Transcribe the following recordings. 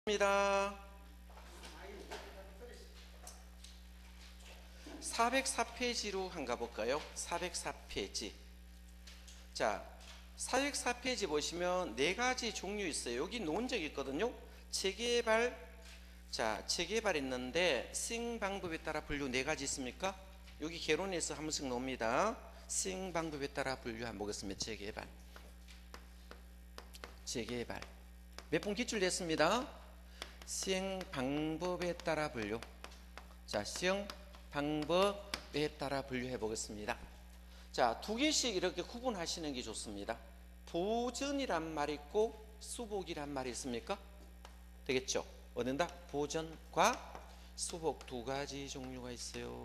입니다. 404페이지로 한가 볼까요? 404페이지. 자, 404페이지 보시면 네 가지 종류 있어요. 여기 놓은 적이 있거든요. 재개발. 자, 재개발 있는데 수행 방법에 따라 분류 네 가지 있습니까? 여기 개론에서 한 번씩 놓습니다. 수행 방법에 따라 분류 한번 보겠습니다. 재개발. 재개발. 몇 분 기출됐습니다. 수행 방법에 따라 분류. 자, 수행 방법에 따라 분류해 보겠습니다. 자, 두 개씩 이렇게 구분하시는 게 좋습니다. 보전이란 말 있고 수복이란 말이 있습니까? 되겠죠? 어딘다? 보전과 수복 두 가지 종류가 있어요.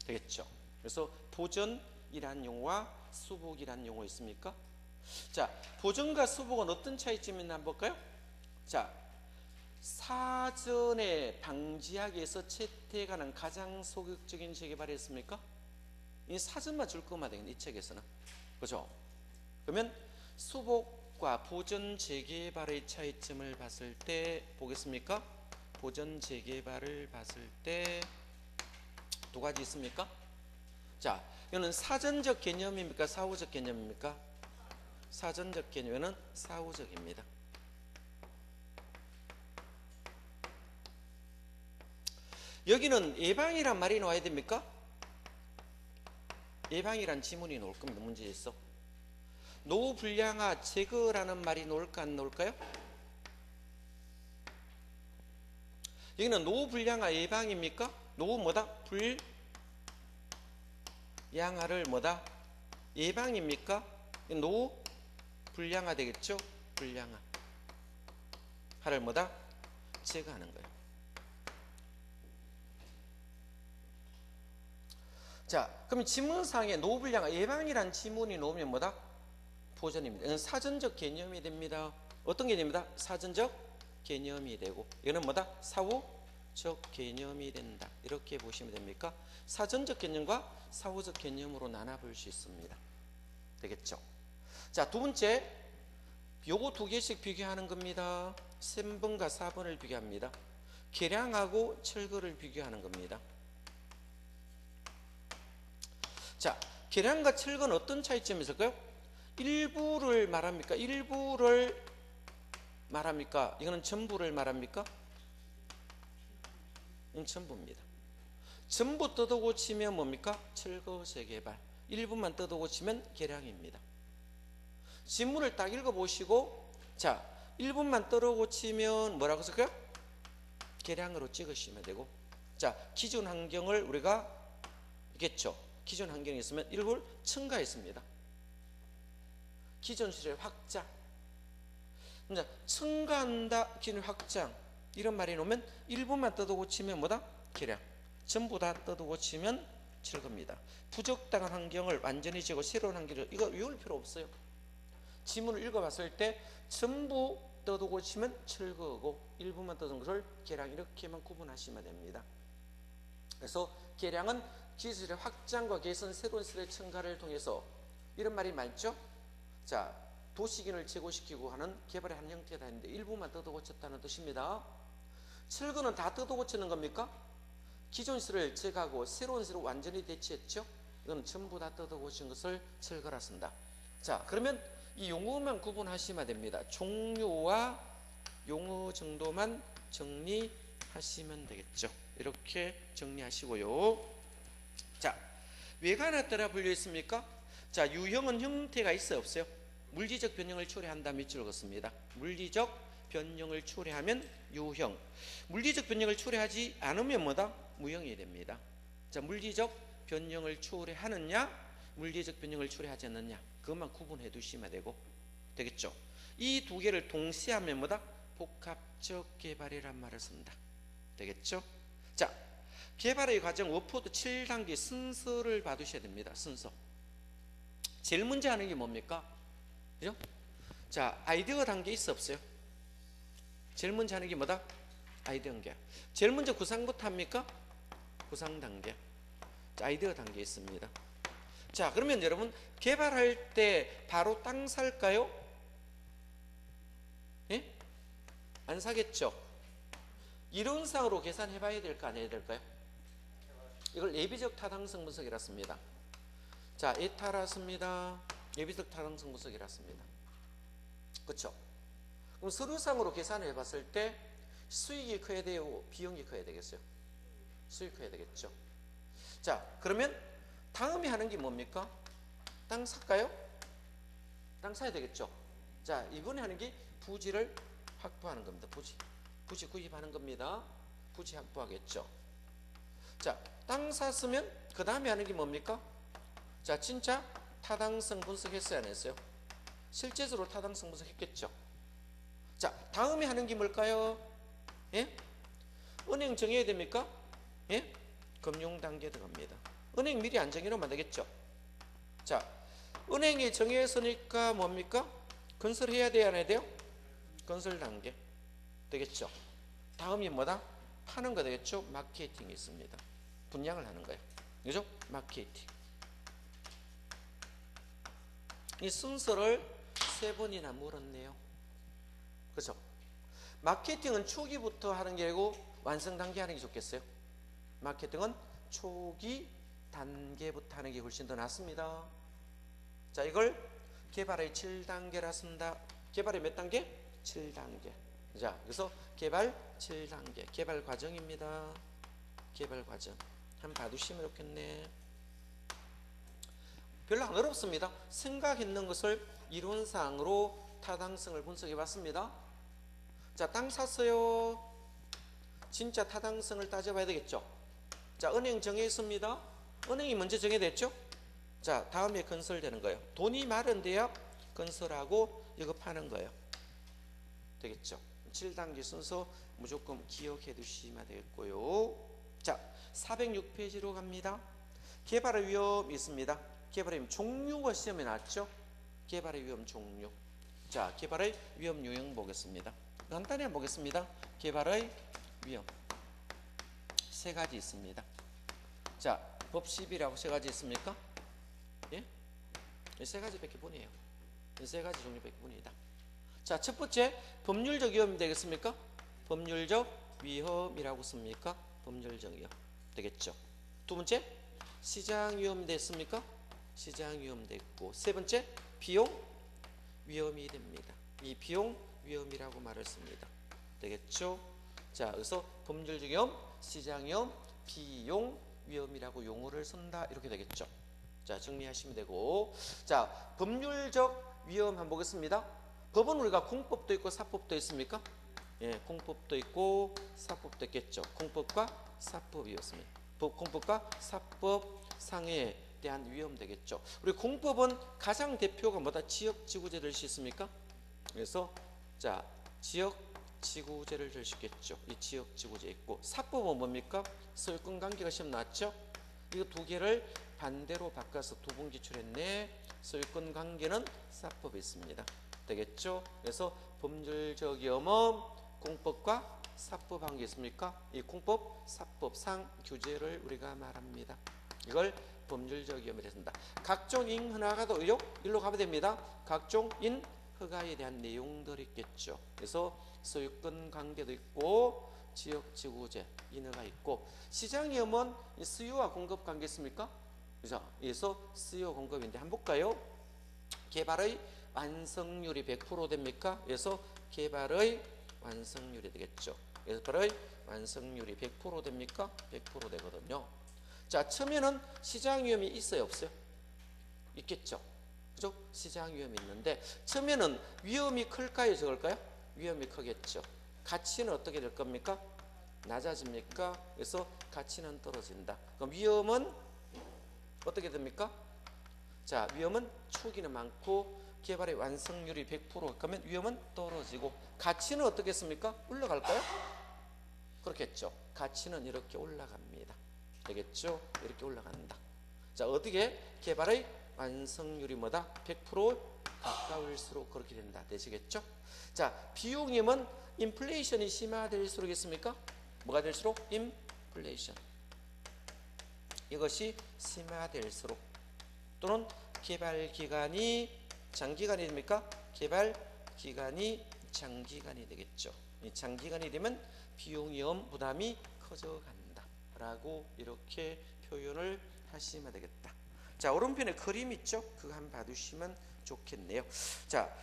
되겠죠? 그래서 보전이란 용어와 수복이란 용어 있습니까? 자, 보전과 수복은 어떤 차이점이 있나 한번 볼까요? 자, 사전에 방지하기 위해서 채택하는 가장 소극적인 재개발이 있습니까? 이 사전만 줄 것만 되겠네, 이 책에서는. 그죠? 그러면 수복과 보전 재개발의 차이점을 봤을 때 보겠습니까? 보전 재개발을 봤을 때 두 가지 있습니까? 자, 이거는 사전적 개념입니까? 사후적 개념입니까? 사전적 개념은 사후적입니다. 여기는 예방이란 말이 나와야 됩니까? 예방이란 지문이 나올 겁니다. 문제에서. 노불량화 제거라는 말이 나올까 안 나올까요? 여기는 노불량화 예방입니까? 노 뭐다? 불량화를 뭐다? 예방입니까? 노 불량화 되겠죠? 불량화. 화를 뭐다? 제거하는 거예요. 자, 그럼 지문상에 노불량화 예방이란 지문이 나오면 뭐다? 보전입니다. 이건 사전적 개념이 됩니다. 어떤 개념이다? 사전적 개념이 되고, 이거는 뭐다? 사후적 개념이 된다. 이렇게 보시면 됩니까? 사전적 개념과 사후적 개념으로 나눠볼 수 있습니다. 되겠죠? 자, 두 번째, 요거 두 개씩 비교하는 겁니다. 3번과 4번을 비교합니다. 계량하고 철거를 비교하는 겁니다. 자, 계량과 철거는 어떤 차이점이 있을까요? 일부를 말합니까? 일부를 말합니까? 이거는 전부를 말합니까? 이건 전부입니다. 전부 뜯어고치면 뭡니까? 철거 재개발. 일부만 뜯어고치면 계량입니다. 지문을 딱 읽어보시고, 자, 일부만 뜯어고치면 뭐라고 쓸까요? 계량으로 찍으시면 되고, 자, 기존 환경을 우리가 있겠죠? 기존 환경이 있으면 일부를 첨가했습니다. 기존 시설 확장. 이제 첨가한다, 기존 확장. 이런 말이 나오면 일부만 뜯어고치면 뭐다? 계량. 전부 다 뜯어고치면 철거입니다. 부적당한 환경을 완전히 제거, 새로운 환경을 이거 외울 필요 없어요. 지문을 읽어봤을 때 전부 뜯어고치면 철거고 일부만 뜯은 것을 계량, 이렇게만 구분하시면 됩니다. 그래서 계량은 기술의 확장과 개선, 새로운 시설의 첨가를 통해서, 이런 말이 많죠? 자, 도시균을 제거시키고 하는 개발의 한 형태다 했는데 일부만 뜯어고쳤다는 뜻입니다. 철거는 다 뜯어고치는 겁니까? 기존 시설을 제거하고 새로운 시설을 완전히 대체했죠? 이건 전부 다 뜯어고친 것을 철거라 쓴다. 자, 그러면 이 용어만 구분하시면 됩니다. 종류와 용어 정도만 정리하시면 되겠죠. 이렇게 정리하시고요. 자, 외관에 따라 분류 있습니까? 자, 유형은 형태가 있어요, 없어요? 물리적 변형을 초래한다 밑줄 긋습니다. 물리적 변형을 초래하면 유형. 물리적 변형을 초래하지 않으면 뭐다? 무형이 됩니다. 자, 물리적 변형을 초래하느냐, 물리적 변형을 초래하지 않느냐, 그것만 구분해 두시면 되겠죠? 이 두 개를 동시에 하면 뭐다? 복합적 개발이란 말을 쓴다. 되겠죠? 자, 개발의 과정 워포드 7단계 순서를 봐두셔야 됩니다. 순서. 제일 먼저 하는 게 뭡니까? 그죠? 자, 아이디어 단계 있어 없어요? 제일 먼저 하는 게 뭐다? 아이디어 단계. 제일 먼저 구상부터 합니까? 구상 단계. 자, 아이디어 단계 있습니다. 자, 그러면 여러분 개발할 때 바로 땅 살까요? 예? 안 사겠죠. 이론상으로 계산해 봐야 될까 안 해야 될까요? 이걸 예비적 타당성 분석이라 씁니다. 자, 에타라 씁니다. 예비적 타당성 분석이라 씁니다. 그렇죠? 그럼 서류상으로 계산해 봤을 때 수익이 커야 돼요, 비용이 커야 되겠어요? 수익이 커야 되겠죠. 자, 그러면 다음에 하는 게 뭡니까? 땅 살까요? 땅 사야 되겠죠. 자, 이번에 하는 게 부지를 확보하는 겁니다. 부지 구입하는 겁니다. 부지 확보하겠죠. 자, 땅 샀으면 그 다음에 하는 게 뭡니까? 자, 진짜 타당성 분석했어요, 안 했어요? 실제적으로 타당성 분석했겠죠. 자, 다음에 하는 게 뭘까요? 예? 은행 정해야 됩니까? 예? 금융 단계에 들어갑니다. 은행 미리 안 정해놓으면 안 되겠죠. 자, 은행이 정했으니까 뭡니까? 건설해야 돼요, 안 해야 돼요? 건설 단계 되겠죠. 다음이 뭐다? 파는 거 되겠죠. 마케팅이 있습니다. 분양을 하는 거예요. 그죠? 마케팅. 이 순서를 3번이나 물었네요. 그죠? 마케팅은 초기부터 하는 게 아니고 완성 단계 하는 게 좋겠어요? 마케팅은 초기 단계부터 하는 게 훨씬 더 낫습니다. 자, 이걸 개발의 7단계라 쓴다. 개발의 몇 단계? 7단계. 자, 그래서 개발 7단계. 개발 과정입니다. 개발 과정. 한번 봐두시면 좋겠네. 별로 안 어렵습니다. 생각했는 것을 이론상으로 타당성을 분석해 봤습니다. 자, 땅 샀어요. 진짜 타당성을 따져봐야 되겠죠. 자, 은행 정했습니다. 은행이 먼저 정해졌죠. 자, 다음에 건설되는 거예요. 돈이 마련돼야 건설하고 이거 파는 거예요. 되겠죠. 7단계 순서 무조건 기억해 두시면 되겠고요. 자, 406페이지로 갑니다. 개발의 위험이 있습니다. 개발의 위험 종류가 시험에 나왔죠. 개발의 위험 종류. 자, 개발의 위험 유형 보겠습니다. 간단히 한번 보겠습니다. 개발의 위험 3가지 있습니다. 자, 법 10이라고 3가지 있습니까? 예? 3가지밖에 뿐이에요. 3가지 종류밖에 뿐이다. 자, 첫 번째 법률적 위험이 되겠습니까? 법률적 위험이라고 씁니까? 법률적 위험 되겠죠. 두 번째 시장 위험 됐습니까? 시장 위험 됐고, 세 번째 비용 위험이 됩니다. 이 비용 위험이라고 말을 씁니다. 되겠죠? 자, 그래서 법률적 위험, 시장 위험, 비용 위험이라고 용어를 쓴다. 이렇게 되겠죠. 자, 정리하시면 되고, 자, 법률적 위험 한번 보겠습니다. 법은 우리가 공법도 있고 사법도 있습니까? 예, 공법도 있고 사법도 있겠죠. 공법과 사법이었습니다. 공법과 사법 상해에 대한 위험 되겠죠. 우리 공법은 가장 대표가 뭐다? 지역지구제 될 수 있습니까? 그래서 자, 지역지구제를 들 수 있겠죠. 이 지역지구제 있고, 사법은 뭡니까? 소유권 관계가 시험 나왔죠. 이거 두 개를 반대로 바꿔서 두 번 기출했네. 소유권 관계는 사법에 있습니다. 되겠죠? 그래서 법률적 위험은 공법과 사법 관계 있습니까? 이 공법, 사법상 규제를 우리가 말합니다. 이걸 법률적 위험이 됐습니다. 각종 인허가도 일로 가면 됩니다. 각종 인허가에 대한 내용들이 있겠죠. 그래서 소유권 관계도 있고 지역지구제, 인허가 있고, 시장 위험은 수요와 공급 관계 있습니까? 그래서 수요 공급인데 한번 볼까요? 개발의 완성률이 100% 됩니까? 그래서 개발의 완성률이 되겠죠. 개발의 완성률이 100% 됩니까? 100% 되거든요. 자, 처음에는 시장 위험이 있어요, 없어요? 있겠죠. 그죠? 시장 위험이 있는데 처음에는 위험이 클까요, 적을까요? 위험이 크겠죠. 가치는 어떻게 될 겁니까? 낮아집니까? 그래서 가치는 떨어진다. 그럼 위험은 어떻게 됩니까? 자, 위험은 초기는 많고 개발의 완성률이 100% 그러면 위험은 떨어지고, 가치는 어떻겠습니까? 올라갈까요? 그렇겠죠. 가치는 이렇게 올라갑니다. 되겠죠? 이렇게 올라간다. 자, 어떻게 개발의 완성률이 뭐다? 100% 가까울수록 그렇게 된다. 되시겠죠? 자, 비용임은 인플레이션이 심화될수록이겠습니까? 뭐가 될수록? 인플레이션. 이것이 심화될수록, 또는 개발 기간이 장기간이 됩니까? 개발 기간이 장기간이 되겠죠. 이 장기간이 되면 비용위험 부담이 커져간다 라고 이렇게 표현을 하시면 되겠다. 자, 오른편에 그림 있죠? 그거 한번 봐두시면 좋겠네요. 자,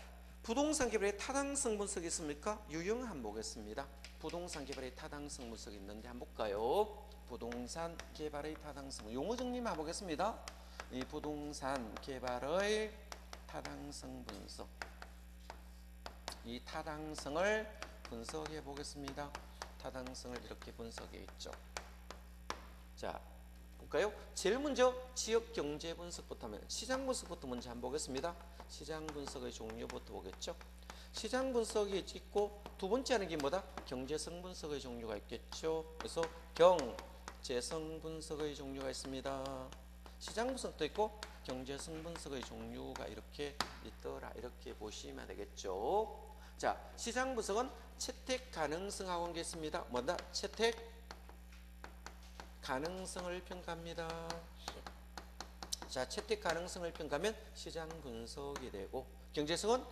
부동산 개발의 타당성 분석이 있습니까? 유형 한번 보겠습니다. 부동산 개발의 타당성 분석이 있는데 한번 볼까요? 부동산 개발의 타당성 용어 정리만 해보겠습니다. 이 부동산 개발의 타당성 분석, 이 타당성을 분석해 보겠습니다. 타당성을 이렇게 분석해 있죠. 자, 볼까요? 제일 먼저 지역 경제 분석부터 하면 시장 분석부터 먼저 한번 보겠습니다. 시장 분석의 종류부터 보겠죠. 시장 분석이 있고 두 번째 하는 게 뭐다? 경제성 분석의 종류가 있겠죠. 그래서 경제성 분석의 종류가 있습니다. 시장 분석도 있고 경제성 분석의 종류가 이렇게 있더라. 이렇게 보시면 되겠죠. 자, 시장 분석은 채택 가능성하고 관계 있습니다. 뭐다? 채택 가능성을 평가합니다. 자, 채택 가능성을 평가하면 시장 분석이 되고, 경제성은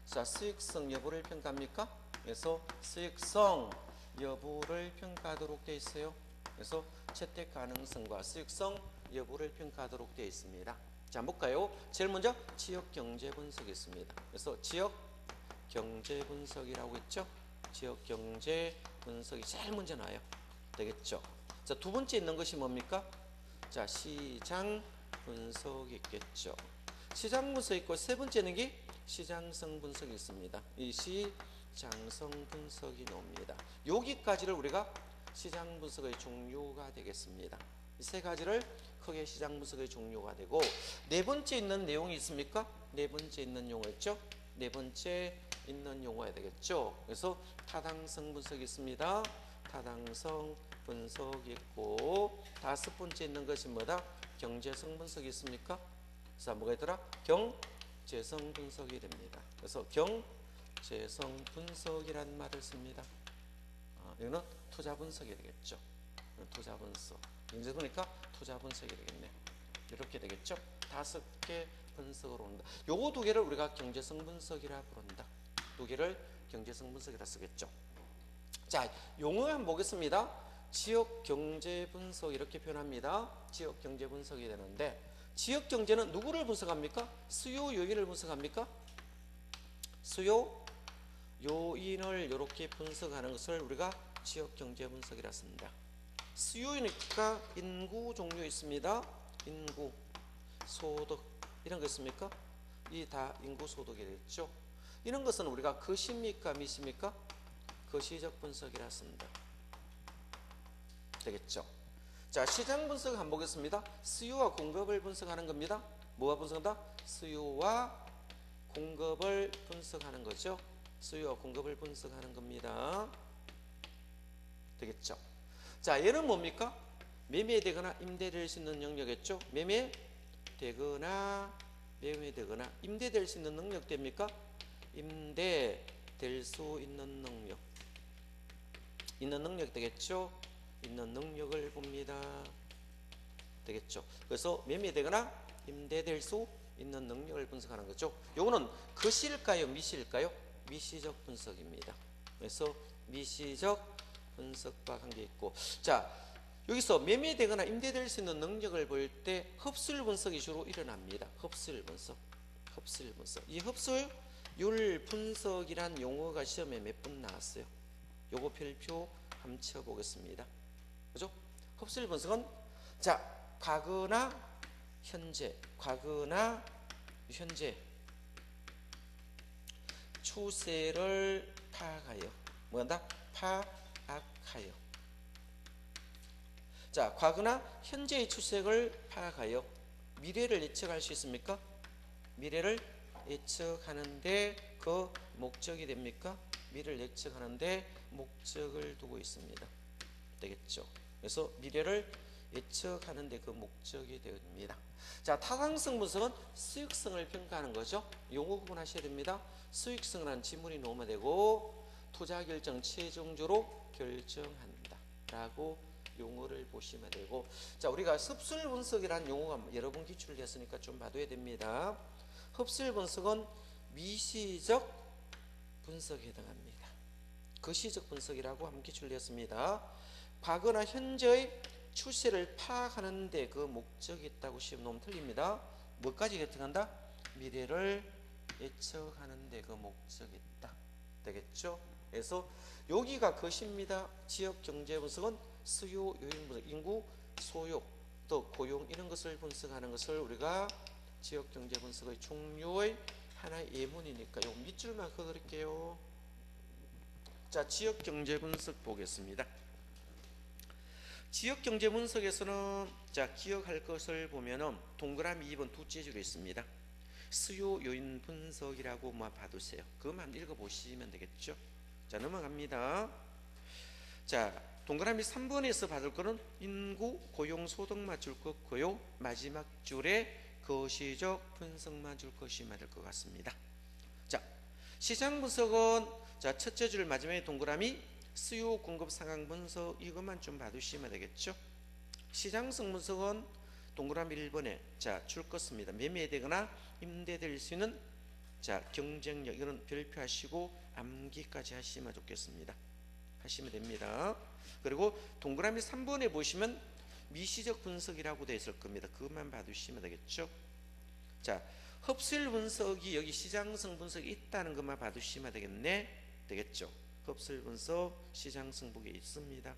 자, 수익성 여부를 평가합니까? 그래서 수익성 여부를 평가하도록 되어 있어요. 그래서 채택 가능성과 수익성 여부를 평가하도록 되어 있습니다. 자, 볼까요? 제일 먼저 지역 경제 분석이 있습니다. 그래서 지역 경제 분석이라고 했죠. 지역 경제 분석이 제일 먼저 나와요. 되겠죠. 자, 두 번째 있는 것이 뭡니까? 자, 시장 분석이 있겠죠. 시장 분석이 있고 세 번째는 게 시장성 분석이 있습니다. 이 시장성 분석이 나옵니다. 여기까지를 우리가 시장 분석의 종류가 되겠습니다. 이 세 가지를 크게 시장 분석의 종류가 되고, 네 번째 있는 내용이 있습니까? 네 번째 있는 용어 있죠? 네 번째 있는 용어야 되겠죠. 그래서 타당성 분석이 있습니다. 타당성 분석이 있고, 다섯 번째 있는 것이 뭐다? 경제성 분석이 있습니까? 그래서 뭐가 있더라? 경제성 분석이 됩니다. 그래서 경제성 분석이라는 말을 씁니다. 이거는 투자 분석이 되겠죠. 투자 분석. 이제 보니까 투자 분석이 되겠네. 이렇게 되겠죠. 다섯 개 분석으로 온다. 요거 두 개를 우리가 경제성 분석이라 부른다. 두 개를 경제성 분석이라 쓰겠죠. 자, 용어 한번 보겠습니다. 지역 경제 분석 이렇게 표현합니다. 지역 경제 분석이 되는데, 지역 경제는 누구를 분석합니까? 수요 요인을 분석합니까? 수요 요인을 이렇게 분석하는 것을 우리가 지역 경제 분석이라 씁니다. 수요이니까 인구 종류 있습니다. 인구, 소득 이런 거 있습니까? 이 다 인구 소득이 되겠죠. 이런 것은 우리가 거시입니까 미시입니까? 거시적 분석이라 씁니다. 되겠죠. 자, 시장 분석 한번 보겠습니다. 수요와 공급을 분석하는 겁니다. 뭐가 분석한다? 수요와 공급을 분석하는 거죠. 수요와 공급을 분석하는 겁니다. 되겠죠. 자, 얘는 뭡니까? 매매되거나 임대될 수 있는 능력이겠죠. 매매되거나 임대될 수 있는 능력 됩니까? 임대될 수 있는 능력. 있는 능력 되겠죠. 있는 능력을 봅니다. 되겠죠. 그래서 매매되거나 임대될 수 있는 능력을 분석하는 거죠. 요거는 거시일까요? 미시일까요? 미시적 분석입니다. 그래서 미시적 분석과 관계 있고, 자, 여기서 매매되거나 임대될 수 있는 능력을 볼 때 흡수율 분석이 주로 일어납니다. 흡수율 분석. 흡수율 분석. 이 흡수율 분석이란 용어가 시험에 몇 번 나왔어요. 요거 별표 한번 쳐 보겠습니다. 그죠? 흡수율 분석은 자, 과거나 현재 추세를 파악하여 뭐한다? 파악하여. 자, 과거나 현재의 추세를 파악하여 미래를 예측할 수 있습니까? 미래를 예측하는데 그 목적이 됩니까? 미래를 예측하는데 목적을 두고 있습니다. 되겠죠. 그래서 미래를 예측하는데 그 목적이 됩니다. 자, 타당성 분석은 수익성을 평가하는 거죠. 용어 구분하셔야 됩니다. 수익성을 한 지문이 놓으면 되고, 투자 결정 최종적으로 결정한다 라고 용어를 보시면 되고, 자, 우리가 흡수율 분석이라는 용어가 여러 번 기출됐으니까 좀 봐둬야 됩니다. 흡수율 분석은 미시적 분석에 해당합니다. 거시적 분석이라고 한번 기출했습니다. 과거나 현재의 추세를 파악하는 데 그 목적이 있다고 시험 놓으면 틀립니다. 뭐까지 예측한다? 미래를 예측하는 데 그 목적이 있다. 되겠죠? 그래서 여기가 것입니다. 지역 경제 분석은 수요 요인 분석, 인구, 소요, 또 고용 이런 것을 분석하는 것을 우리가 지역 경제 분석의 종류의 하나의 예문이니까 요 밑줄만 그어드릴게요. 자, 지역 경제 분석 보겠습니다. 지역 경제 분석에서는 자, 기억할 것을 보면은 동그라미 2번 두째 줄에 있습니다. 수요 요인 분석이라고 봐두세요. 그것만 읽어보시면 되겠죠. 자, 넘어갑니다. 자, 동그라미 3번에서 받을 거는 인구, 고용, 소득 맞출 거고요. 마지막 줄에 거시적 분석만 줄 것이면 될 것 같습니다. 자, 시장 분석은 자, 첫째 줄 마지막에 동그라미 수요 공급 상황 분석 이것만 좀 봐두시면 되겠죠. 시장성 분석은 동그라미 1번에 자, 줄 것입니다. 매매되거나 임대될 수 있는 자, 경쟁력 이건 별표하시고 암기까지 하시면 좋겠습니다. 하시면 됩니다. 그리고 동그라미 3번에 보시면 미시적 분석이라고 되어 있을 겁니다. 그것만 봐두시면 되겠죠. 자, 흡수율 분석이 여기 시장성 분석이 있다는 것만 봐두시면 되겠죠. 흡수율 분석 시장성 분석에 있습니다.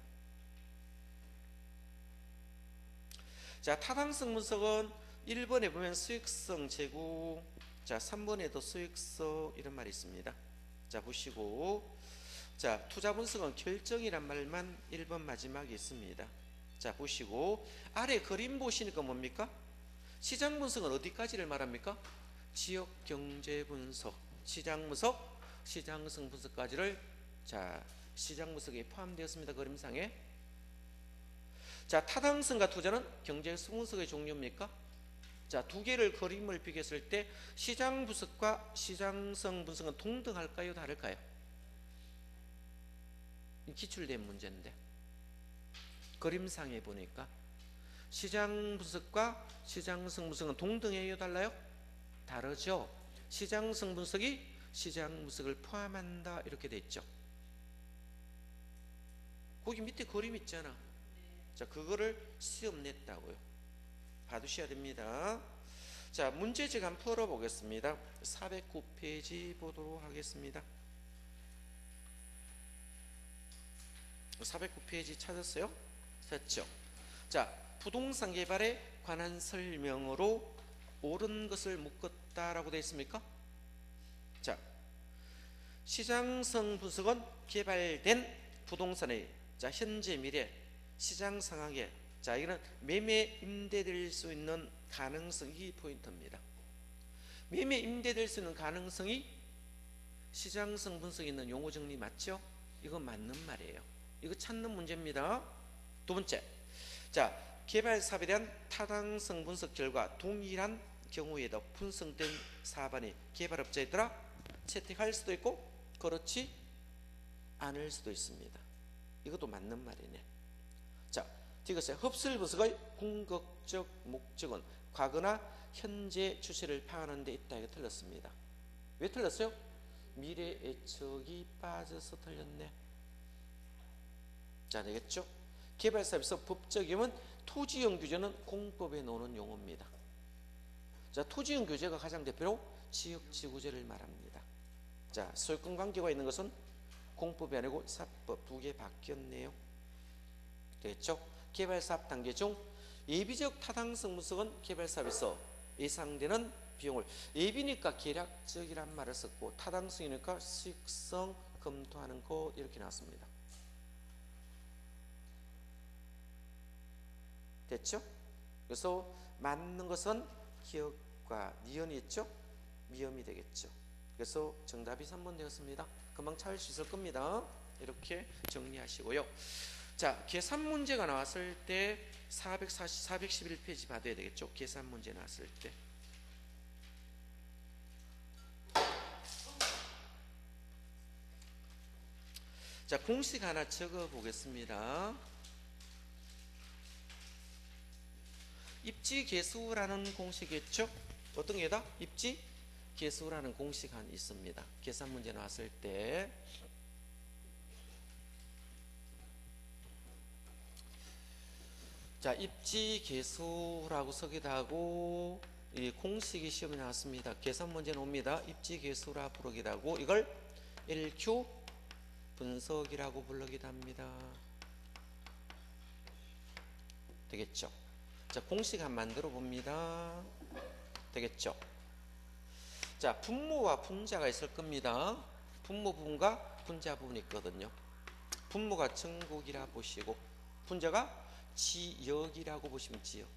자, 타당성 분석은 1번에 보면 수익성 재고, 자 3번에도 수익성 이런 말이 있습니다. 자, 보시고 자, 투자 분석은 결정이란 말만 1번 마지막에 있습니다. 자, 보시고 아래 그림 보시니까 뭡니까? 시장 분석은 어디까지를 말합니까? 지역 경제 분석, 시장 분석, 시장성 분석까지를 자, 시장 분석에 포함되었습니다. 그림상에. 자, 타당성과 투자는 경제성 분석의 종류입니까? 자, 두 개를 그림을 비교했을 때 시장 분석과 시장성 분석은 동등할까요? 다를까요? 기출된 문제인데 그림상에 보니까 시장 분석과 시장성 분석은 동등해요? 달라요? 다르죠. 시장성 분석이 시장 분석을 포함한다 이렇게 돼 있죠. 거기 밑에 그림 있잖아. 자, 그거를 시험 냈다고요. 봐두셔야 됩니다. 자, 문제집 한번 풀어보겠습니다. 409페이지 보도록 하겠습니다. 409페이지 찾았어요? 찾죠? 자, 부동산 개발에 관한 설명으로 옳은 것을 묶었다라고 되어 있습니까? 자, 시장성 분석은 개발된 부동산의 자, 현재 미래 시장 상황에 자, 이거는 매매 임대될 수 있는 가능성이 포인트입니다. 매매 임대될 수 있는 가능성이 시장성 분석에 있는 용어 정리 맞죠? 이건 맞는 말이에요. 이거 찾는 문제입니다. 두 번째, 자, 개발 사업에 대한 타당성 분석 결과 동일한 경우에도 분석된 사업안이 개발업자이더라 채택할 수도 있고 그렇지 않을 수도 있습니다. 이것도 맞는 말이네. 자, 이것의 흡수율 분석의 궁극적 목적은 과거나 현재 추세를 파악하는 데 있다. 이거 틀렸습니다. 왜 틀렸어요? 미래 예측이 빠져서 틀렸네. 자, 되겠죠? 개발 사업에서 법적이면 토지용 규제는 공법에 나오는 용어입니다. 자, 토지용 규제가 가장 대표로 지역지구제를 말합니다. 자, 소유권 관계가 있는 것은 공법이 아니고 사법 두 개 바뀌었네요. 되겠죠? 개발사업 단계 중 예비적 타당성 분석은 개발사업에서 예상되는 비용을 예비니까 계략적이란 말을 썼고 타당성이니까 수익성 검토하는 거 이렇게 나왔습니다. 됐죠? 그래서 맞는 것은 기억과 니은이 있죠? 미음이 되겠죠. 그래서 정답이 3번 되었습니다. 금방 찾을 수 있을 겁니다. 이렇게 정리하시고요. 자, 계산 문제가 나왔을 때 411페이지 받아야 되겠죠. 계산 문제 나왔을 때. 자, 공식 하나 적어 보겠습니다. 입지 계수라는 공식이 있죠. 어떤 게다? 입지 계수라는 공식 한 있습니다. 계산 문제 나왔을 때 자, 입지계수라고 쓰기도 하고 이 공식이 시험에 나왔습니다. 계산 문제는 옵니다. 입지계수라 부르기도 하고 이걸 LQ 분석이라고 부르기도 합니다. 되겠죠? 자, 공식 한번 만들어 봅니다. 되겠죠? 자, 분모와 분자가 있을 겁니다. 분모 부분과 분자 부분이 있거든요. 분모가 전국이라 보시고 분자가 지역이라고 보시면 지역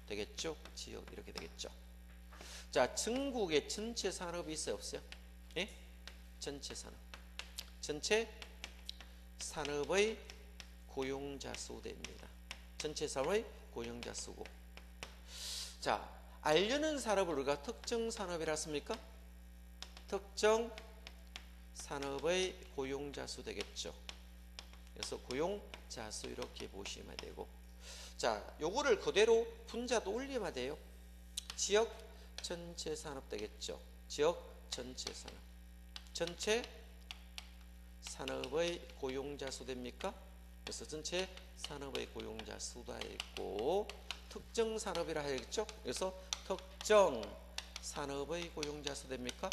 되겠죠? 지역 이렇게 되겠죠? 자, 전국에 전체 산업이 있어요, 없어요? 예? 전체 산업. 전체 산업의 고용자 수 됩니다. 전체 산업의 고용자 수고. 자, 알려는 산업을 우리가 특정 산업이라 씁니까? 특정 산업의 고용자 수 되겠죠. 그래서 고용자 수 이렇게 보시면 되고. 자, 요거를 그대로 분자도 올리면 돼요. 지역 전체 산업 되겠죠. 지역 전체 산업. 전체 산업의 고용자 수 됩니까? 그래서 전체 산업의 고용자 수가 있고 특정 산업이라 해야겠죠. 그래서 특정 산업의 고용자 수 됩니까?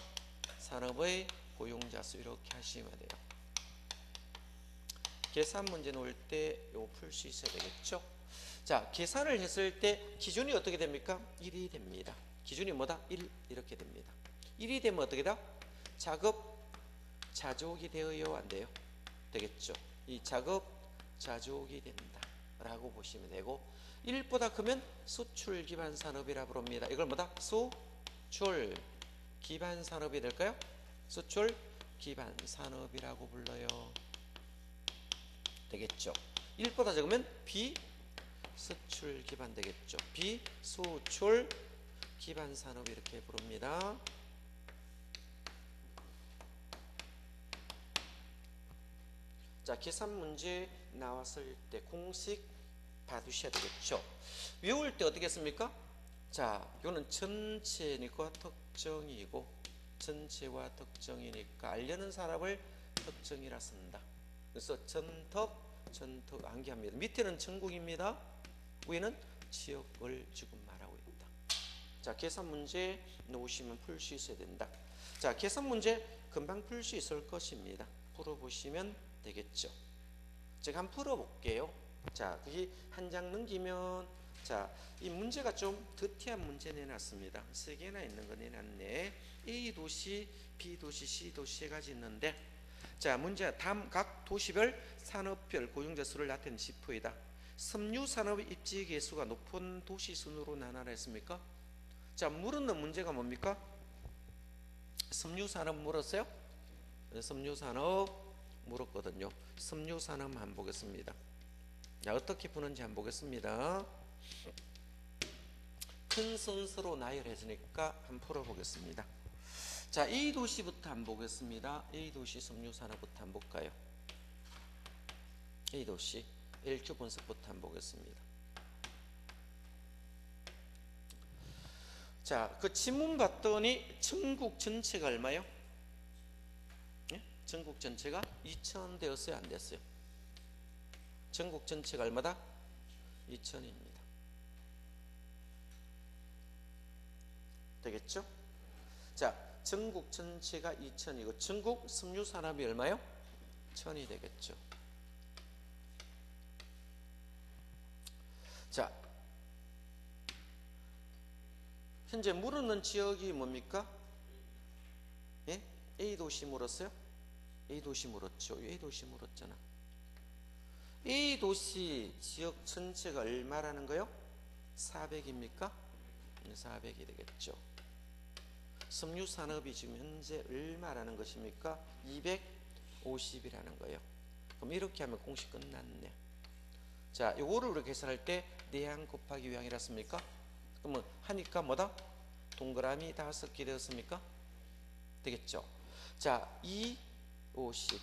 산업의 고용자 수 이렇게 하시면 돼요. 계산 문제 놓을 때 요거 풀 수 있어야 되겠죠. 자, 계산을 했을 때 기준이 어떻게 됩니까? 1이 됩니다. 기준이 뭐다? 1 이렇게 됩니다. 1이 되면 어떻게 돼? 작업 자족이 되어요? 안 돼요? 되겠죠. 이 작업 자족이 된다 라고 보시면 되고 1보다 크면 수출 기반 산업이라 부릅니다. 이걸 뭐다? 수출 기반 산업이 될까요? 수출 기반 산업이라고 불러요. 되겠죠. 1보다 적으면 비수출 기반 되겠죠. 비수출 기반 산업 이렇게 부릅니다. 자, 계산 문제 나왔을 때 공식 봐두셔야 되겠죠. 외울 때 어떻게 했습니까? 자, 이거는 전체니까 특정이고 전체와 특정이니까 알려는 산업을 특정이라 쓴다. 그래서 전특 암기합니다. 밑에는 전국입니다. 위에는 지역을 지금 말하고 있다. 자, 계산 문제 놓으시면 풀 수 있어야 된다. 자, 계산 문제 금방 풀 수 있을 것입니다. 풀어보시면 되겠죠. 제가 한번 풀어볼게요. 자, 거기 한 장 넘기면 자, 이 문제가 좀 더티한 문제 내놨습니다. 3개나 있는 거 내놨네. A 도시, B 도시, C 도시 세 가지 있는데 자, 문제 다음 각 도시별 산업별 고용자 수를 나타낸 지표이다. 섬유 산업의 입지 개수가 높은 도시 순으로 나눠라 했습니까? 자, 물었는 문제가 뭡니까? 섬유 산업 물었어요? 섬유 산업 물었거든요. 섬유 산업 한번 보겠습니다. 자, 어떻게 푸는지 한번 보겠습니다. 큰 순서로 나열했으니까 한번 풀어보겠습니다. 자, A 도시부터 한번 보겠습니다. A 도시 섬유 산업부터 한번 볼까요? A 도시 LQ 분석부터 한번 보겠습니다. 자, 그 지문 봤더니 전국 전체가 얼마요? 예? 전국 전체가 2,000 되었어요? 안 됐어요? 전국 전체가 얼마다? 2,000입니다. 되겠죠? 자, 전국 전체가 2,000이고 전국 섬유 산업이 얼마요? 1,000이 되겠죠. 자, 현재 물었는 지역이 뭡니까? 예? A 도시 물었어요? A 도시 물었죠. A 도시 물었잖아. A 도시 지역 전체가 얼마라는 거요? 400입니까? 400이 되겠죠. 섬유 산업이 지금 현재 얼마라는 것입니까? 250이라는 거예요. 그럼 이렇게 하면 공식 끝났네. 자, 요거를 우리가 계산할 때 내항 곱하기 외항이라 씁니까? 그러면 하니까 뭐다? 동그라미 5개 되었습니까? 되겠죠. 자, 2, 50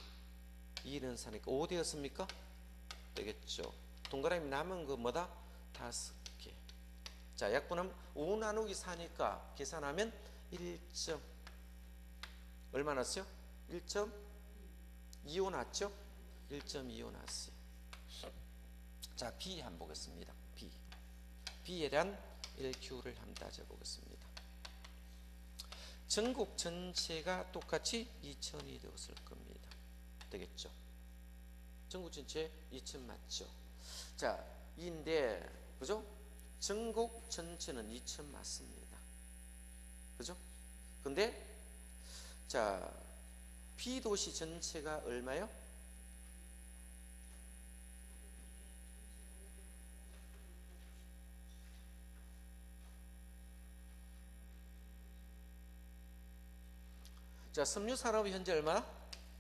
2는 사니까 5 되었습니까? 되겠죠. 동그라미 남은 거 뭐다? 5개. 자, 약분하면 5 나누기 4니까 계산하면 1. 얼마 났어요? 1.25 났죠? 1.25 났어요. 자, B 한번 보겠습니다. B. B에 대한 1Q를 한번 따져보겠습니다. 전국 전체가 똑같이 2000이 되었을 겁니다. 되겠죠? 전국 전체 2000 맞죠? 자, 인데 그죠? 전국 전체는 2000 맞습니다. 그죠? 근데 자, B도시 전체가 얼마요? 자, 섬유산업이 현재 얼마?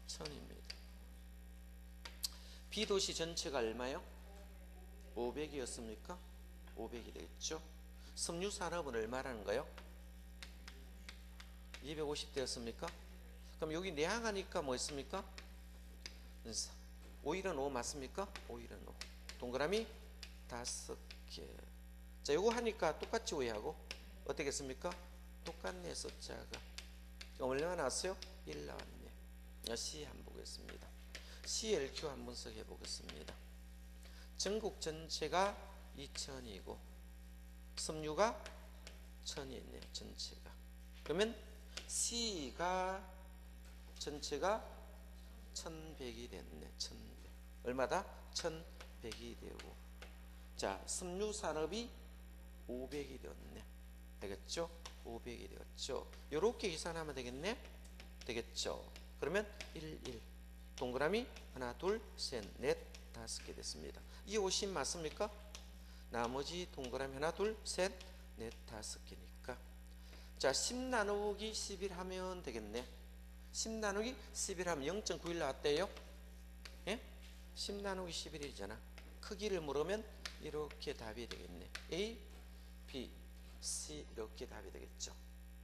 1000입니다. B도시 전체가 얼마요? 500이었습니까? 500이 되겠죠. 섬유산업은 얼마라는가요? 250대였습니까? 그럼 여기 내항하니까 뭐 있습니까? 5일은 5 맞습니까? 5일은 5. 동그라미 5개. 자, 요거 하니까 똑같이 오해하고 어떻겠습니까? 똑같네, 숫자가. 얼마나 나왔어요? 1 나왔네. C 한번 보겠습니다. CLQ 한번 분석해 보겠습니다. 전국 전체가 2000이고 섬유가 1000이 있네요. 전체가. 그러면 C가 전체가 1100이 됐네. 1100. 얼마다? 1100이 되고. 자, 섬유산업이 500이 되었네. 되겠죠? 500이 되었죠. 요렇게 계산하면 되겠네. 되겠죠. 그러면 1, 1. 동그라미 하나, 둘, 셋, 넷, 5개 됐습니다. 이 50 맞습니까? 나머지 동그라미 하나, 둘, 셋, 넷, 5개니까. 자, 10 나누기 11 하면 되겠네. 10 나누기 11 하면 0.91 나왔대요. 예? 10 나누기 11이잖아. 크기를 물으면 이렇게 답이 되겠네. A, B, C 이렇게 답이 되겠죠.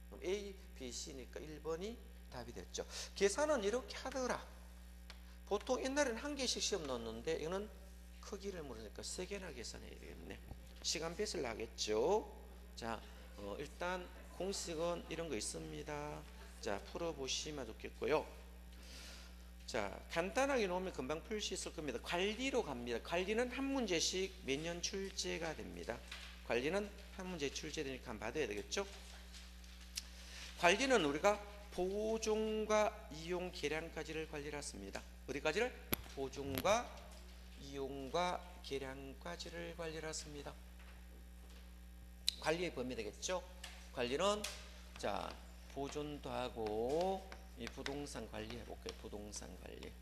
그럼 A, B, C니까 1번이 답이 됐죠. 계산은 이렇게 하더라. 보통 옛날에는 한 개씩 시험 넣었는데 이거는 크기를 물으니까 3개나 계산해야 되겠네. 시간 뺏을 나겠죠. 자, 일단 공식은 이런 거 있습니다. 자, 풀어보시면 좋겠고요. 자, 간단하게 놓으면 금방 풀 수 있을 겁니다. 관리로 갑니다. 관리는 한 문제씩 매년 출제가 됩니다. 관리는 한 문제 출제되니까 한번 받아야 되겠죠. 관리는 우리가 보존과 이용 계량까지를 관리를 했습니다. 어디까지를? 보존과 이용과 계량까지를 관리를 했습니다. 관리의 범위 되겠죠. 관리는 자, 보존도 하고 이 부동산 관리 해볼게요. 부동산 관리.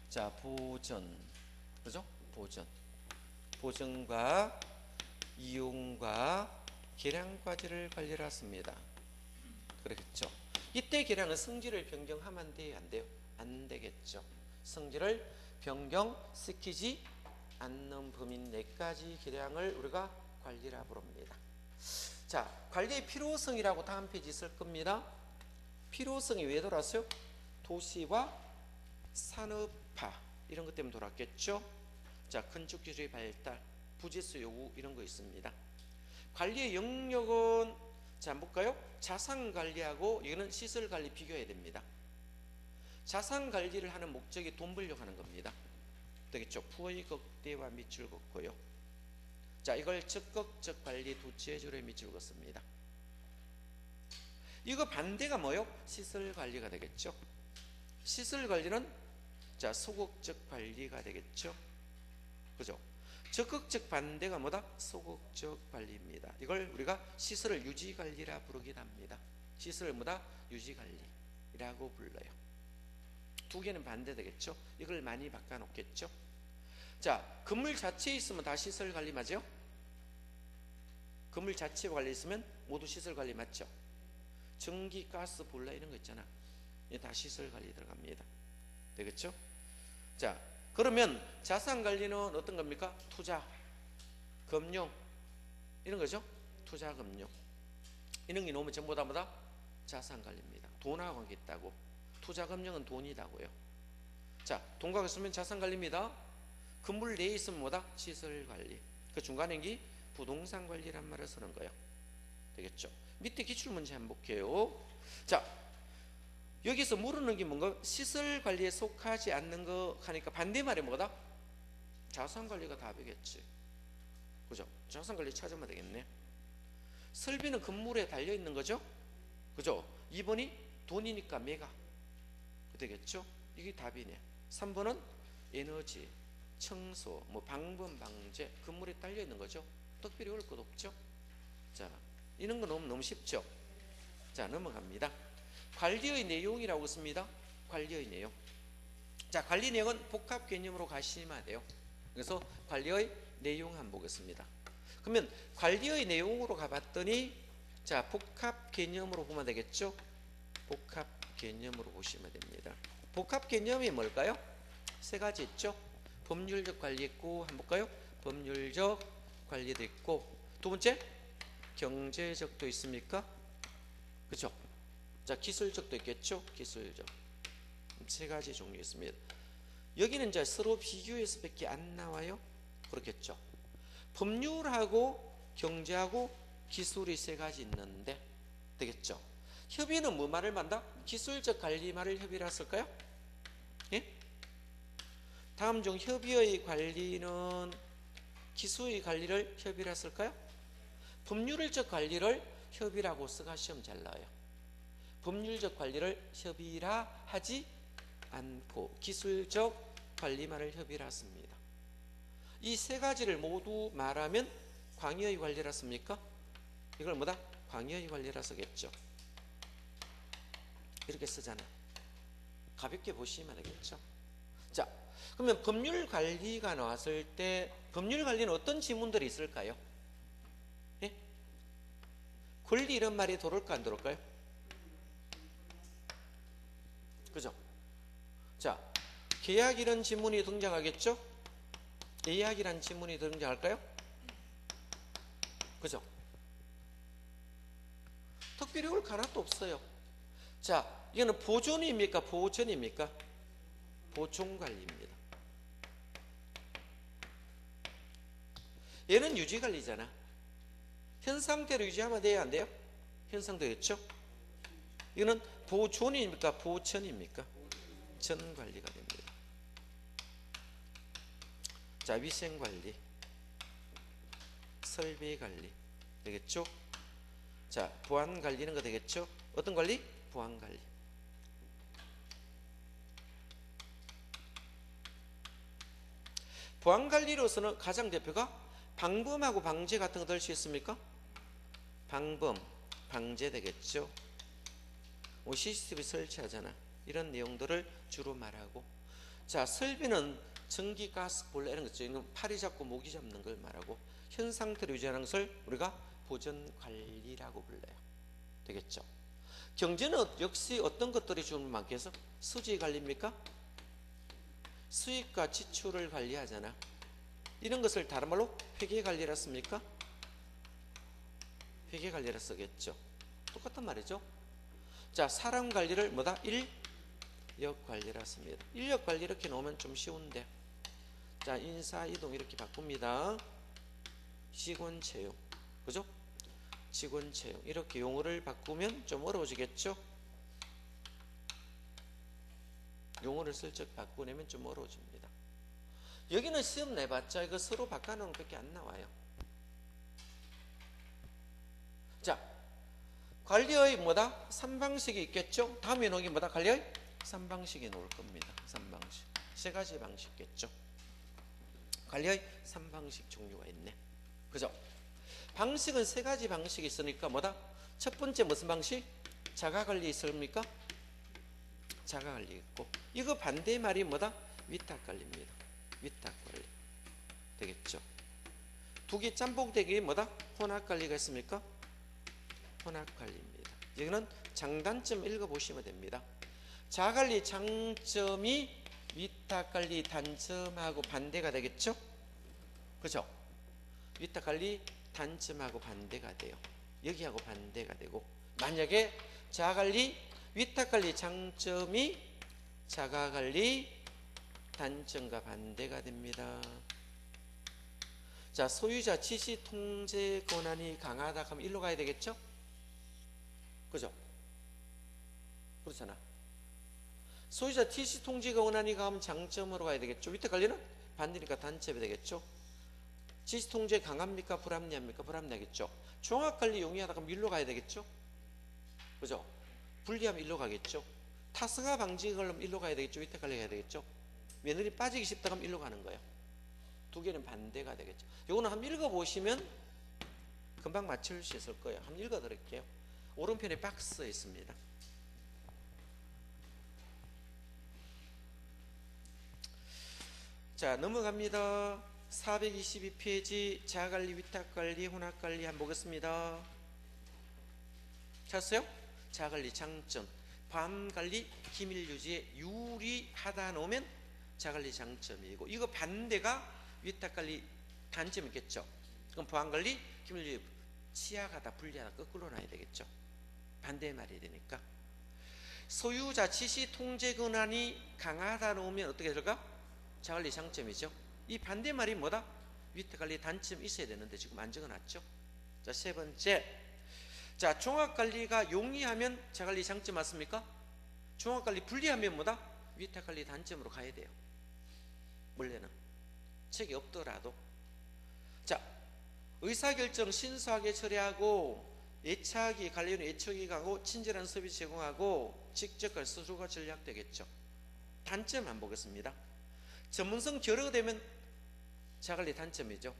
자, 보존. 그죠? 보존. 보존과 이용과 계량까지를 관리를 했습니다. 그렇겠죠. 이때 계량은 성질을 변경하면 안 돼요? 안 돼요? 안 되겠죠. 성질을 변경시키지 않는 범위 4가지 계량을 우리가 관리라 부릅니다. 자, 관리의 필요성이라고 다음 페이지 있을 겁니다. 필요성이 왜 돌았어요? 도시와 산업화 이런 것 때문에 돌았겠죠. 자, 건축기술의 발달, 부지수 요구 이런 거 있습니다. 관리의 영역은 자, 볼까요? 자산 관리하고 이거는 시설 관리 비교해야 됩니다. 자산 관리를 하는 목적이 돈 벌려고 하는 겁니다. 되겠죠? 부의 극대화 밑줄 긋고요. 자, 이걸 적극적 관리 두 재주로에 밑줄 긋습니다. 이거 반대가 뭐요? 시설 관리가 되겠죠. 시설 관리는 자, 소극적 관리가 되겠죠. 그죠? 적극적 반대가 뭐다? 소극적 관리입니다. 이걸 우리가 시설을 유지 관리라 부르긴 합니다. 시설을 뭐다? 유지 관리라고 불러요. 두 개는 반대되겠죠. 이걸 많이 바꿔 놓겠죠. 자, 건물 자체에 있으면 다 시설 관리 맞죠? 건물 자체 관리 있으면 모두 시설 관리 맞죠? 전기, 가스, 보일러 이런 거 있잖아. 다 시설 관리 들어갑니다. 되겠죠? 자, 그러면 자산 관리는 어떤 겁니까? 투자, 금융 이런 거죠. 투자, 금융 이런 게 놓으면 전부 다 뭐다? 자산 관리입니다. 돈하고 관계 있다고. 투자, 금융은 돈이다고요. 자, 돈과 있으면 자산 관리입니다. 건물 내에 있으면 뭐다? 시설 관리. 그 중간에 게 부동산 관리란 말을 쓰는 거예요. 되겠죠? 밑에 기출문제 한번 볼게요. 자, 여기서 모르는 게 뭔가 시설 관리에 속하지 않는 거 하니까 반대말이 뭐다? 자산관리가 답이겠지. 그죠? 자산관리 찾으면 되겠네. 설비는 건물에 달려있는 거죠. 그죠? 2번이 돈이니까 메가 되겠죠. 이게 답이네. 3번은 에너지, 청소, 뭐 방범, 방제, 건물에 달려있는 거죠. 특별히 어려울 것 없죠. 자, 이런 거 너무 쉽죠. 자, 넘어갑니다. 관리의 내용이라고 씁니다. 관리의 내용. 자, 관리 내용은 복합 개념으로 가시면 돼요. 그래서 관리의 내용 한번 보겠습니다. 그러면 관리의 내용으로 가봤더니, 자, 복합 개념으로 보면 되겠죠. 복합 개념으로 보시면 됩니다. 복합 개념이 뭘까요? 세 가지 있죠. 법률적 관리 있고, 한번 볼까요? 법률적 관리도 있고, 두 번째 경제적도 있습니까? 그죠? 자, 기술적도 있겠죠. 기술적. 세 가지 종류 있습니다. 여기는 이제 서로 비교해서 밖에 안 나와요. 그렇겠죠. 법률하고 경제하고 기술이 세 가지 있는데 되겠죠. 협의는 뭐 말을 만다? 기술적 관리 말을 협의라 쓸까요? 예? 다음 중 협의의 관리는 기술의 관리를 협의라 쓸까요? 법률적 관리를 협의라고 써가 시험 잘 나와요. 법률적 관리를 협의라 하지 않고 기술적 관리만을 협의라 씁니다. 이 세 가지를 모두 말하면 광의의 관리라 씁니까? 이걸 뭐다? 광의의 관리라 쓰겠죠. 이렇게 쓰잖아. 가볍게 보시면 되겠죠. 자, 그러면 법률 관리가 나왔을 때 법률 관리는 어떤 지문들이 있을까요? 예? 권리 이런 말이 들어올까 안 들어올까요? 그죠? 자, 계약 이런 지문이 등장하겠죠? 예약이란 지문이 등장할까요? 그죠? 특별히 올 하나도 없어요. 자, 이거는 보존입니까? 보전입니까? 보존관리입니다. 얘는 유지관리잖아. 현 상태로 유지하면 돼요? 안 돼요? 현 상태였죠? 이거는 보존입니까? 보천입니까? 전관리가 됩니다. 자, 위생관리, 설비관리 되겠죠? 자, 보안관리는 거 되겠죠? 어떤 관리? 보안관리. 보안관리로서는 가장 대표가 방범하고 방제 같은 거 될 수 있습니까? 방범, 방제 되겠죠? CCTV 설치하잖아. 이런 내용들을 주로 말하고, 자, 설비는 전기, 가스, 보일러 이런 거 있죠. 이건 팔이 잡고 목이 잡는 걸 말하고, 현 상태로 유지하는 것을 우리가 보전관리라고 불러요. 되겠죠? 경제는 역시 어떤 것들이 주로 많겠어? 수지관리입니까? 수익과 지출을 관리하잖아. 이런 것을 다른 말로 회계관리라 씁니까? 회계관리라 쓰겠죠. 똑같은 말이죠. 자, 사람 관리를 뭐다? 인력 관리라 씁니다. 인력 관리 이렇게 놓으면 좀 쉬운데, 자, 인사 이동 이렇게 바꿉니다. 직원 채용, 그죠? 직원 채용 이렇게 용어를 바꾸면 좀 어려워지겠죠? 용어를 슬쩍 바꾸내면 좀 어려워집니다. 여기는 시험 내봤자 이거 서로 바꿔놓은 것밖에 안 나와요. 자, 관리의 뭐다? 3방식이 있겠죠? 다음에 놓은 게 뭐다? 관리의 3방식이 나올 겁니다. 3방식. 세 가지 방식이겠죠. 관리의 3방식 종류가 있네. 그죠? 방식은 세 가지 방식이 있으니까 뭐다? 첫 번째 무슨 방식? 자가관리 있습니까? 자가관리 있고, 이거 반대 말이 뭐다? 위탁관리입니다. 위탁관리 되겠죠. 두 개 짬뽕되기 뭐다? 혼합관리가 있습니까? 혼합관리입니다. 이거는 장단점 읽어보시면 됩니다. 자가관리 장점이 위탁관리 단점하고 반대가 되겠죠? 그죠? 위탁관리 단점하고 반대가 돼요. 여기하고 반대가 되고, 만약에 자가관리 위탁관리 장점이 자가관리 단점과 반대가 됩니다. 자, 소유자 지시 통제 권한이 강하다 하면 일로 가야 되겠죠? 그죠? 그렇잖아. 소유자 지시 통제 권한이 강하면 장점으로 가야 되겠죠? 위탁관리는 반대니까 단점이 되겠죠. 지시통제 강합니까? 불합리합니까? 불합리하겠죠. 종합관리 용이하다가 일로 가야 되겠죠. 그죠? 불리하면 일로 가겠죠. 타승화 방지를 하려면 일로 가야 되겠죠. 위탁관리 가야 되겠죠. 며느리 빠지기 쉽다 그러면 일로 가는 거예요. 두 개는 반대가 되겠죠. 요거는 한번 읽어보시면 금방 맞출 수 있을 거예요. 한번 읽어드릴게요. 오른편에 박스에 있습니다. 자, 넘어갑니다. 422페이지 자가관리, 위탁관리, 혼합관리 한번 보겠습니다. 찾았어요? 자가관리 장점. 보안관리, 기밀유지에 유리하다 놓으면 자가관리 장점이고, 이거 반대가 위탁관리 단점이겠죠. 그럼 보안관리, 기밀유지 취약하다, 불리하다 거꾸로 놔야 되겠죠. 반대의 말이 되니까. 소유자 지시 통제 권한이 강하다 놓으면 어떻게 될까? 자가관리 장점이죠. 이 반대말이 뭐다? 위탁관리 단점이 있어야 되는데 지금 안 적어놨죠. 자, 세 번째. 자, 종합관리가 용이하면 자가관리 장점 맞습니까? 종합관리 불리하면 뭐다? 위탁관리 단점으로 가야 돼요. 원래는 책이 없더라도. 자, 의사결정 신속하게 처리하고 예착이 관리는 예측이 가고 친절한 서비스 제공하고 직접과 수수가 전략되겠죠. 단점만 보겠습니다. 전문성 결여가 되면 자가관리 단점이죠.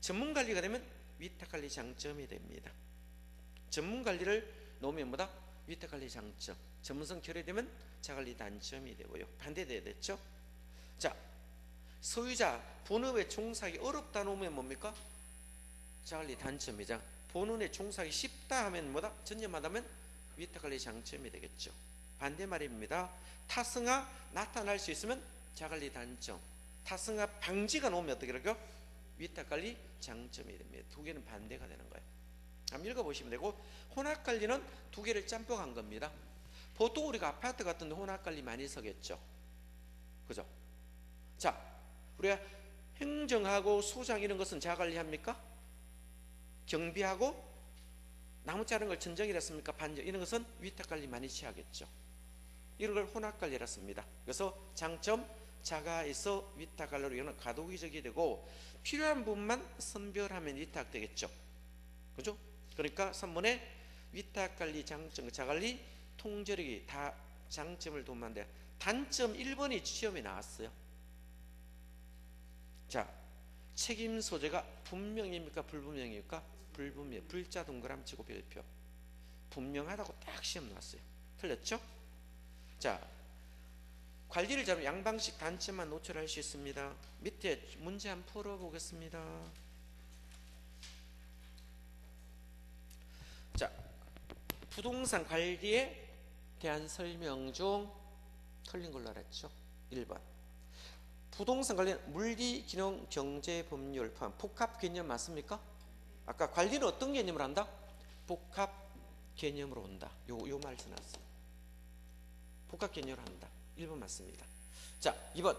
전문관리가 되면 위탁관리 장점이 됩니다. 전문관리를 놓으면 뭐다? 위탁관리 장점. 전문성 결여되면 자가관리 단점이 되고요. 반대돼야 됐죠. 자, 소유자 본업에 종사하기 어렵다 놓으면 뭡니까? 자가관리 단점이자 본업에 종사하기 쉽다 하면 뭐다? 전념하다면 위탁관리 장점이 되겠죠. 반대말입니다. 타승화 나타날 수 있으면 자가관리 단점, 타승화 방지가 나오면 어떻게 될까요? 위탁관리 장점이 됩니다. 두 개는 반대가 되는 거예요. 한번 읽어보시면 되고, 혼합관리는 두 개를 짬뽕한 겁니다. 보통 우리가 아파트 같은 데 혼합관리 많이 서겠죠. 그죠? 자, 우리가 행정하고 소장 이런 것은 자가관리합니까? 경비하고 나무 자른 걸 전정이라 씁니까? 반정 이런 것은 위탁관리 많이 취하겠죠. 이런 걸 혼합관리라 씁니다. 그래서 장점, 자가에서 위탁관리로 이거는 과도기적이 되고 필요한 부분만 선별하면 위탁되겠죠. 그죠? 그러니까 3번에 위탁관리 장점, 자가관리 통제력이 다 장점을 도모한데 단점 1번이 시험에 나왔어요. 자, 책임 소재가 분명입니까? 불분명입니까? 불분명. 불자 동그라미 치고 별표. 분명하다고 딱 시험 나왔어요. 틀렸죠? 자, 관리를 잘하면 양방식 단점만 노출할 수 있습니다. 밑에 문제 한번 풀어보겠습니다. 자, 부동산 관리에 대한 설명 중 틀린 걸로 알았죠. 1번. 부동산 관리는 물리, 기능, 경제, 법률 포함 복합 개념 맞습니까? 아까 관리는 어떤 개념을 한다? 복합 개념으로 온다. 요 말 써놨어요. 복합 개념으로 한다. 1번 맞습니다. 자, 2번.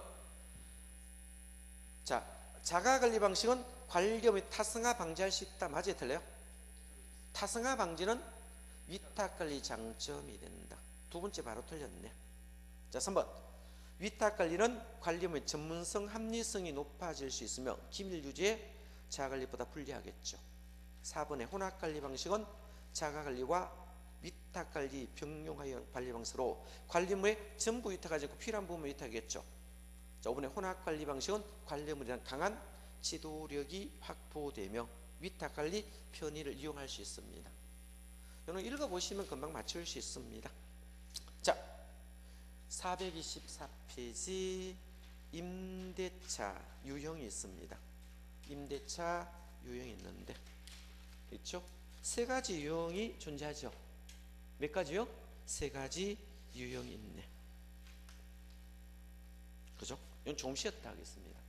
자, 자가관리 방식은 관리 및 타승화 방지할 수 있다. 맞아요? 틀려요? 타승화 방지는 위탁관리 장점이 된다. 두 번째 바로 틀렸네. 자, 3번. 위탁관리는 관리 및 전문성, 합리성이 높아질 수 있으며 기밀 유지에 자가관리보다 불리하겠죠. 4번의 혼합관리 방식은 자가관리와 위탁관리 병용하여 관리 방식으로 관리물에 전부 위탁하지 않고 필요한 부분만 위탁하겠죠. 자, 5번의 혼합관리 방식은 관리물에 대한 강한 지도력이 확보되며 위탁관리 편의를 이용할 수 있습니다. 이거는 읽어보시면 금방 맞출 수 있습니다. 자, 424페이지 임대차 유형이 있습니다. 임대차 유형이 있는데 그렇죠? 세 가지 유형이 존재하죠. 몇 가지요? 세 가지 유형이 있네. 그죠? 이건 조금 쉬었다 하겠습니다.